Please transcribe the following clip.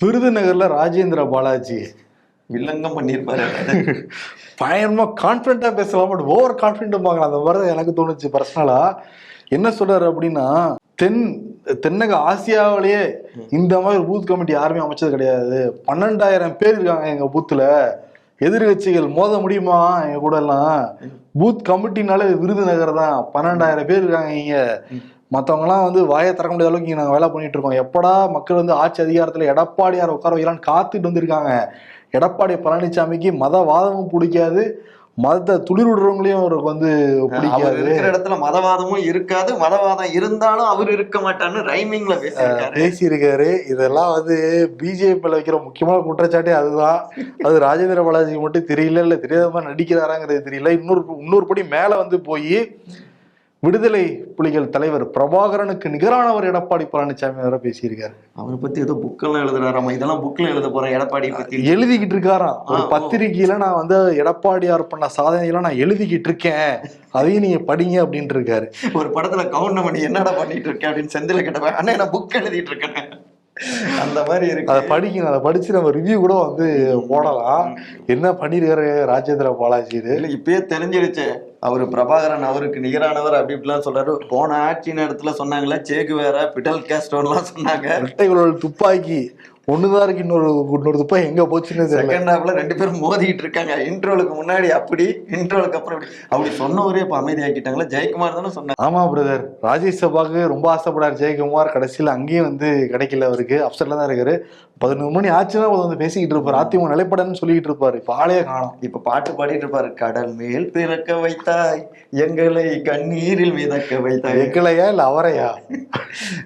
விருதுநகர்ல ராஜேந்திர பாலாஜி வில்லங்கம் பண்ணிருப்பாரு. பயங்கரமா கான்பிடண்டா பேசலாம், பட் ஓவர் கான்பிடன்ட் பார்க்கலாம். அந்த மாதிரி எனக்கு தோணுச்சு பர்சனலா. என்ன சொல்றாரு அப்படின்னா, தென்னக ஆசியாவிலேயே இந்த மாதிரி பூத் கமிட்டி யாருமே அமைச்சது கிடையாது. 12,000 பேர் இருக்காங்க எங்க பூத்துல. எதிர்கட்சிகள் மோத முடியுமா எங்க கூட எல்லாம்? பூத் கமிட்டினாலே விருதுநகர் தான். 12,000 பேர் இருக்காங்க இங்க. மற்றவங்க எல்லாம் வந்து வாயை திறக்க முடியாத அளவுக்கு இங்க நாங்க வேலை பண்ணிட்டு இருக்கோம். எப்படா மக்கள் வந்து ஆட்சி அதிகாரத்துல எடப்பாடியார் உட்கார வைக்கலான்னு காத்துட்டு வந்திருக்காங்க. எடப்பாடி பழனிசாமிக்கு மதவாதமும் பிடிக்காது, மதத்தை துளிர் விடுறவங்களையும் அவருக்கு வந்து பிடிக்காது. இருக்கிற இடத்துல மதவாதமும் இருக்காது, மதவாதம் இருந்தாலும் அவர் இருக்க மாட்டான்னு ரைமிங்ல பேசியிருக்காரு. இதெல்லாம் வந்து பிஜேபியில வைக்கிற முக்கியமான குற்றச்சாட்டே அதுதான். அது ராஜேந்திர பாலாஜி மட்டும் தெரியல, இல்ல தெரியாத மாதிரி நடிக்கிறாராங்கிறது தெரியல. இன்னொரு படி மேல வந்து போய் விடுதலை புலிகள் தலைவர் பிரபாகரனுக்கு நிகரானவர் எடப்பாடி பழனிசாமி வர பேசியிருக்காரு. அவரை பத்தி ஏதோ புக்கெல்லாம் எழுதுறாராமா. இதெல்லாம் புக்ல எழுத போறேன் எடப்பாடி பத்தி எழுதிக்கிட்டு இருக்காராம். ஒரு பத்திரிகையில நான் வந்து எடப்பாடியார் பண்ண சாதனையெல்லாம் நான் எழுதிக்கிட்டு இருக்கேன், அதையும் நீங்க படிங்க அப்படின்ட்டு இருக்காரு. ஒரு படத்துல கவுண்டமணி என்னடா பண்ணிட்டு இருக்கேன் அப்படின்னு செந்தில கேட்டப்ப, அண்ணா நான் புக் எழுதிட்டு இருக்கேன் அந்த மாதிரி இருக்கு. அதை படிக்கணும். அதை படிச்சு நம்ம ரிவ்யூ கூட வந்து போடலாம். என்ன பண்ணிருக்காரு ராஜேந்திர பாலாஜி. இப்பயே தெரிஞ்சிருச்சு அவரு பிரபாகரன் அவருக்கு நிகரானவர் அப்படி இப்படிலாம் சொல்றாரு. போன ஆட்சி நேரத்துல சொன்னாங்களே சேகு வேற பிடல் கேஸ்டோன்லாம் சொன்னாங்க. இரட்டைகளோட துப்பாக்கி ஒண்ணுதான் இருக்கு, இன்னொரு துப்பாக்கி எங்க போச்சுன்னு செகண்ட் ஹாஃப்ல 2 பேரும் மோதிட்டு இருக்காங்க. இன்ட்ரோலுக்கு முன்னாடி அப்படி, இன்ட்ரோலுக்கு அப்புறம் அப்படி சொன்னவரே இப்ப அமைதியாக்கிட்டாங்களா. ஜெயக்குமார் தானே சொன்னாங்க. ஆமா பிரதர், ராஜ்யசபாக்கு ரொம்ப ஆசைப்படாரு ஜெயக்குமார். கடைசியில அங்கேயும் வந்து கிடைக்கல அவருக்கு. அப்செட்ல தான் இருக்காரு. 11 மணி ஆச்சுன்னா வந்து பேசிக்கிட்டு இருப்பாரு. அதிமுக நிலைப்படன்னு சொல்லிட்டு இருப்பாரு. இப்ப ஆளையே காணும். இப்ப பாட்டு பாடிட்டு இருப்பாரு. கடல் மேல் பிறக்க வைத்தாய் எங்களை கண்ணீரில் மிதக்க வைத்தாய். எங்களையா இல்ல அவரையா?